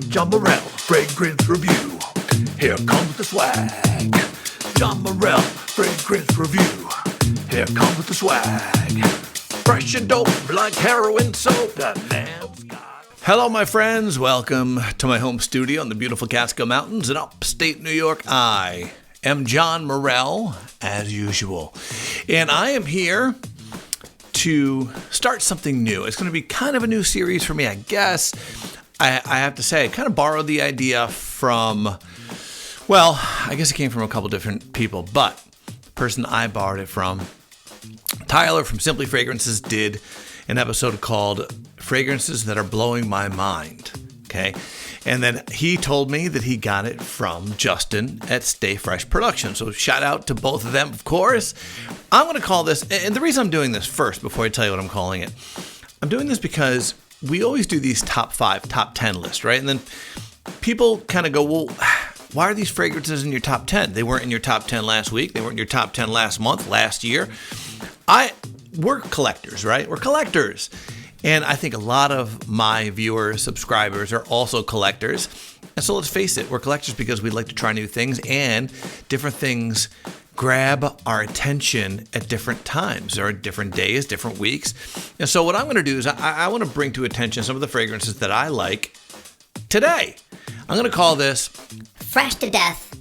John Morrell, Fragrance Review. Here comes the swag. John Morrell, Fragrance Review. Here comes the swag. Fresh and dope like heroin soap that man's got. Hello, my friends. Welcome to my home studio in the beautiful Catskill Mountains in upstate New York. I am John Morrell, as usual. And I am here to start something new. It's going to be kind of a new series for me, I guess. I have to say, I kind of borrowed the idea from, well, I guess it came from a couple different people, but the person I borrowed it from, Tyler from Simply Fragrances, did an episode called Fragrances That Are Blowing My Mind. Okay. And then he told me that he got it from Justin at Stay Fresh Production. So shout out to both of them, of course. I'm going to call this, and the reason I'm doing this first, before I tell you what I'm calling it, I'm doing this because we always do these top 5, top 10 lists, right? And then people kind of go, well, why are these fragrances in your top 10? They weren't in your top 10 last week. They weren't in your top 10 last month, last year. We're collectors, right? We're collectors. And I think a lot of my viewers, subscribers are also collectors. And so let's face it, we're collectors because we like to try new things, and different things grab our attention at different times or different days, different weeks. And so what I'm going to do is I want to bring to attention some of the fragrances that I like today. I'm going to call this Fresh to Death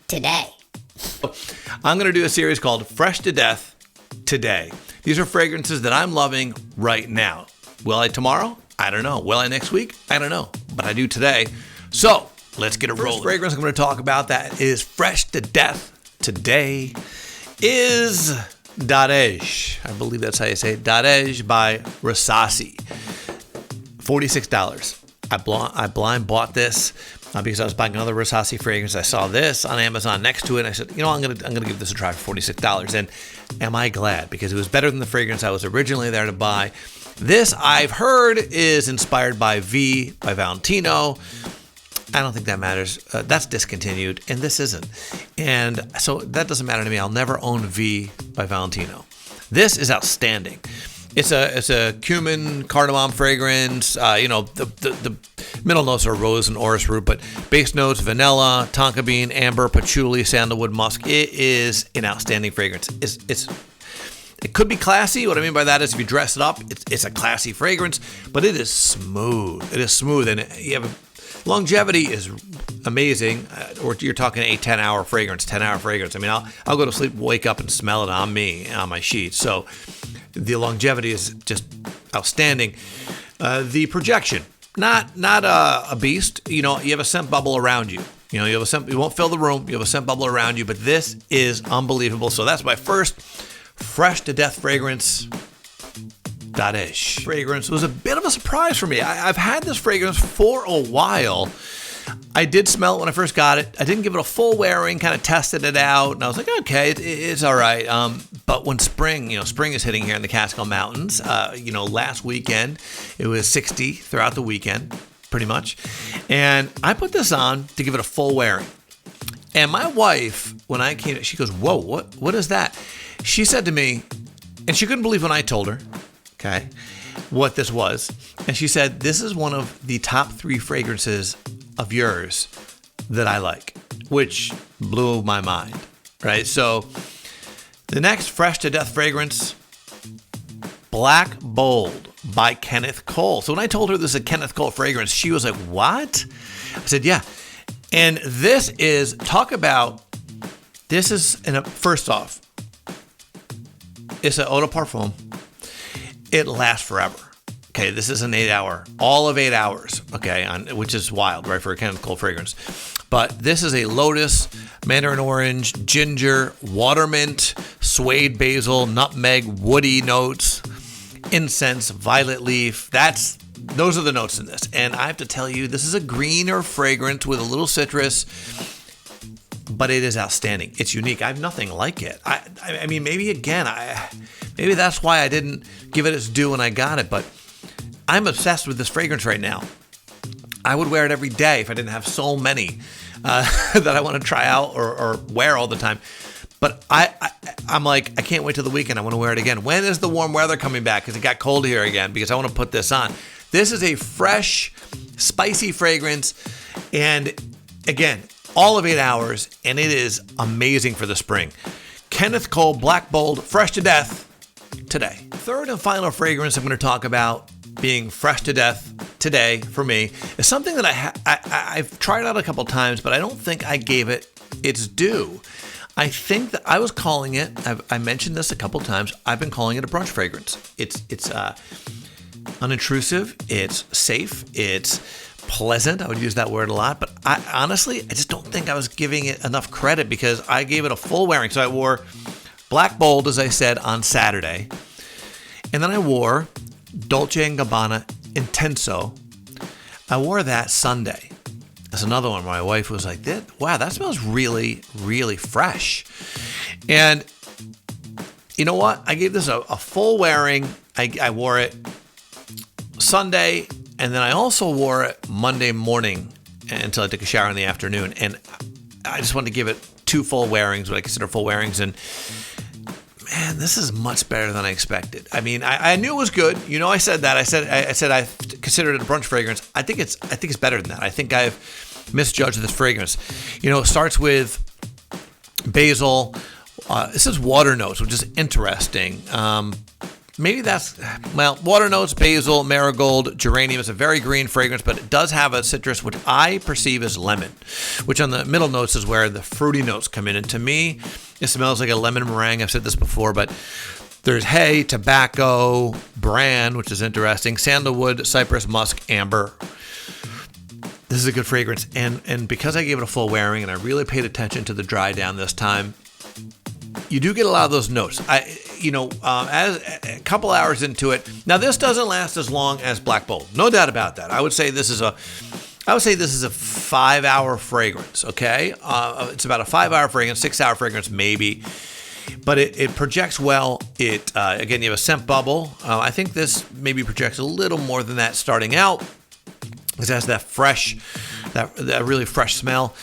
Today. I'm going to do a series called Fresh to Death Today. These are fragrances that I'm loving right now. Will I tomorrow? I don't know. Will I next week? I don't know. But I do today. So let's get it rolling. First fragrance I'm going to talk about that is Fresh to Death today is Dadej. I believe that's how you say it. Dadej by Rasasi. $46. I blind bought this because I was buying another Rasasi fragrance. I saw this on Amazon next to it. And I said, I'm going to give this a try for $46. And am I glad? Because it was better than the fragrance I was originally there to buy. This, I've heard, is inspired by V by Valentino. I don't think that matters. That's discontinued, and this isn't. And so that doesn't matter to me. I'll never own V by Valentino. This is outstanding. It's a cumin cardamom fragrance. The middle notes are rose and orris root, but base notes vanilla, tonka bean, amber, patchouli, sandalwood, musk. It is an outstanding fragrance. It could be classy. What I mean by that is if you dress it up, it's a classy fragrance, but it is smooth. It is smooth, and longevity is amazing. Or you're talking a 10-hour fragrance. I mean, I'll go to sleep, wake up, and smell it on me, on my sheets. So the longevity is just outstanding. The projection, not a beast. You have a scent bubble around you. You have a scent. You won't fill the room. You have a scent bubble around you, but this is unbelievable. So that's my first Fresh to Death fragrance. Dadej fragrance was a bit of a surprise for me. I've had this fragrance for a while. I did smell it when I first got it. I didn't give it a full wearing, kind of tested it out, and I was like, okay, it's all right. But when spring is hitting here in the Catskill Mountains, last weekend, it was 60 throughout the weekend, pretty much. And I put this on to give it a full wearing. And my wife, when I came, she goes, whoa, what is that? She said to me, and she couldn't believe when I told her, okay, what this was. And she said, this is one of the top 3 fragrances of yours that I like, which blew my mind, right? So the next Fresh to Death fragrance, Black Bold by Kenneth Cole. So when I told her this is a Kenneth Cole fragrance, she was like, what? I said, yeah. And this is, first off, it's an eau de parfum. It lasts forever. Okay, this is an 8-hour, all of 8 hours, okay, which is wild, right, for a Kenneth Cole fragrance. But this is a lotus, mandarin orange, ginger, watermint, suede basil, nutmeg, woody notes, incense, violet leaf. Those are the notes in this. And I have to tell you, this is a greener fragrance with a little citrus, but it is outstanding. It's unique. I have nothing like it. I mean, maybe that's why I didn't give it its due when I got it, but I'm obsessed with this fragrance right now. I would wear it every day if I didn't have so many that I want to try out or wear all the time. But I'm like, I can't wait till the weekend. I want to wear it again. When is the warm weather coming back? Because it got cold here again, because I want to put this on. This is a fresh spicy fragrance. And again, all of 8 hours, and it is amazing for the spring. Kenneth Cole Black Bold, fresh to death today. Third and final fragrance I'm going to talk about being fresh to death today for me is something that I've tried out a couple times, but I don't think I gave it its due. I think that I was calling it, I mentioned this a couple times, I've been calling it a brunch fragrance. It's unintrusive, it's safe, it's pleasant. I would use that word a lot, but I just don't think I was giving it enough credit because I gave it a full wearing. So I wore Black Bold, as I said, on Saturday, and then I wore Dolce & Gabbana Intenso. I wore that Sunday. That's another one. My wife was like, wow, that smells really, really fresh. And you know what? I gave this a full wearing. I wore it Sunday, and then I also wore it Monday morning until I took a shower in the afternoon. And I just wanted to give it 2 full wearings, what I consider full wearings. And man, this is much better than I expected. I mean, I knew it was good. You know, I said that. I said I considered it a brunch fragrance. I think it's better than that. I think I've misjudged this fragrance. You know, it starts with basil. This is water notes, which is interesting. Maybe that's, water notes, basil, marigold, geranium. It's a very green fragrance, but it does have a citrus, which I perceive as lemon, which on the middle notes is where the fruity notes come in. And to me, it smells like a lemon meringue. I've said this before, but there's hay, tobacco, bran, which is interesting, sandalwood, cypress, musk, amber. This is a good fragrance. And because I gave it a full wearing and I really paid attention to the dry down this time, you do get a lot of those notes. As a couple hours into it. Now, this doesn't last as long as Black Bold. No doubt about that. I would say this is a 5-hour fragrance, okay? It's about a 5-hour fragrance, 6-hour fragrance maybe. But it projects well. Again, you have a scent bubble. I think this maybe projects a little more than that starting out. It has that fresh, that really fresh smell.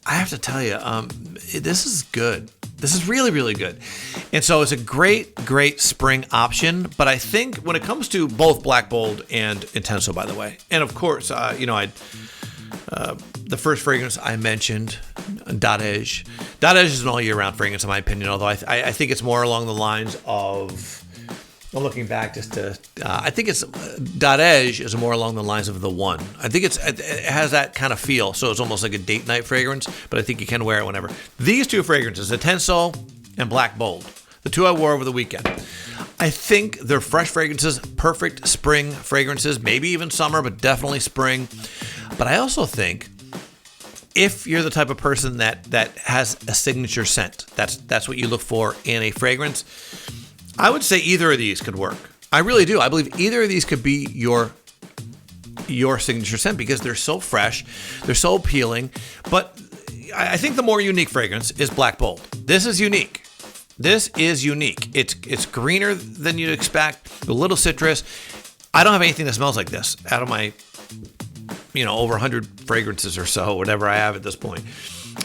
I have to tell you, this is good. This is really, really good. And so it's a great, great spring option. But I think when it comes to both Black Bold and Intenso, by the way, and of course, the first fragrance I mentioned, Dadej. Dadej is an all year round fragrance, in my opinion, although I think it's more along the lines of, I'm looking back I think it's, Dadej is more along the lines of the one. I think it has that kind of feel, so it's almost like a date night fragrance, but I think you can wear it whenever. These 2 fragrances, Intenso and Black Bold, the 2 I wore over the weekend. I think they're fresh fragrances, perfect spring fragrances, maybe even summer, but definitely spring. But I also think if you're the type of person that has a signature scent, that's what you look for in a fragrance, I would say either of these could work. I really do. I believe either of these could be your signature scent because they're so fresh, they're so appealing. But I think the more unique fragrance is Black Bold. This is unique. It's greener than you'd expect, a little citrus. I don't have anything that smells like this out of my, over 100 fragrances or so, whatever I have at this point.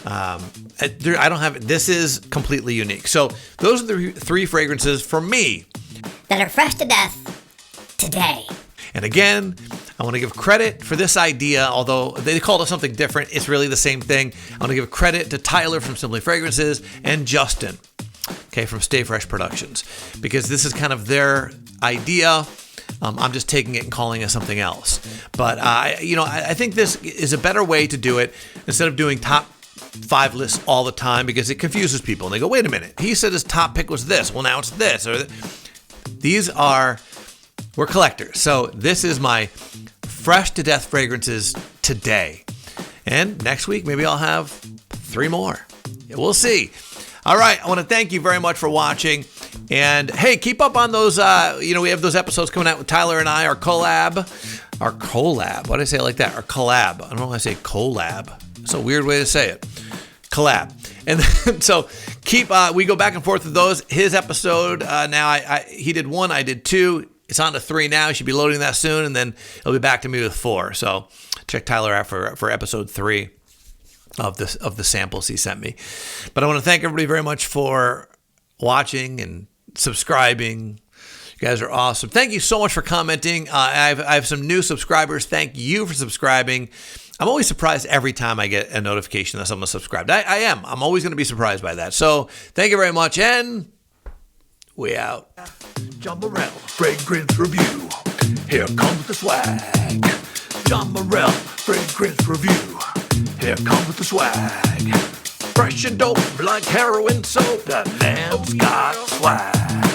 I don't have, this is completely unique. So those are the 3 fragrances for me that are fresh to death today. And again, I want to give credit for this idea, although they called it something different. It's really the same thing. I want to give credit to Tyler from Simply Fragrances and Justin, from Stay Fresh Productions, because this is kind of their idea. I'm just taking it and calling it something else. But I think this is a better way to do it instead of doing top 5 lists all the time, because it confuses people and they go, wait a minute, he said his top pick was this, well now it's this, or we're collectors. So this is my fresh to death fragrances today, and next week maybe I'll have 3 more. We'll see. All right, I want to thank you very much for watching, and hey, keep up on those we have those episodes coming out with Tyler and I, our collab. Why did I say it like that? Our collab. I don't know why I say collab. It's a weird way to say it. Collab. And then, so we go back and forth with those. His episode, now he did 1, I did 2. It's on to 3 now. He should be loading that soon, and then he'll be back to me with 4. So check Tyler out for episode 3 of the samples he sent me. But I want to thank everybody very much for watching and subscribing. You guys are awesome. Thank you so much for commenting. I have some new subscribers. Thank you for subscribing. I'm always surprised every time I get a notification that someone's subscribed. I am. I'm always going to be surprised by that. So thank you very much, and we out. John Morrell, Fragrance Review. Here comes the swag. John Morrell, Fragrance Review. Here comes the swag. Fresh and dope like heroin soap. That man's got swag.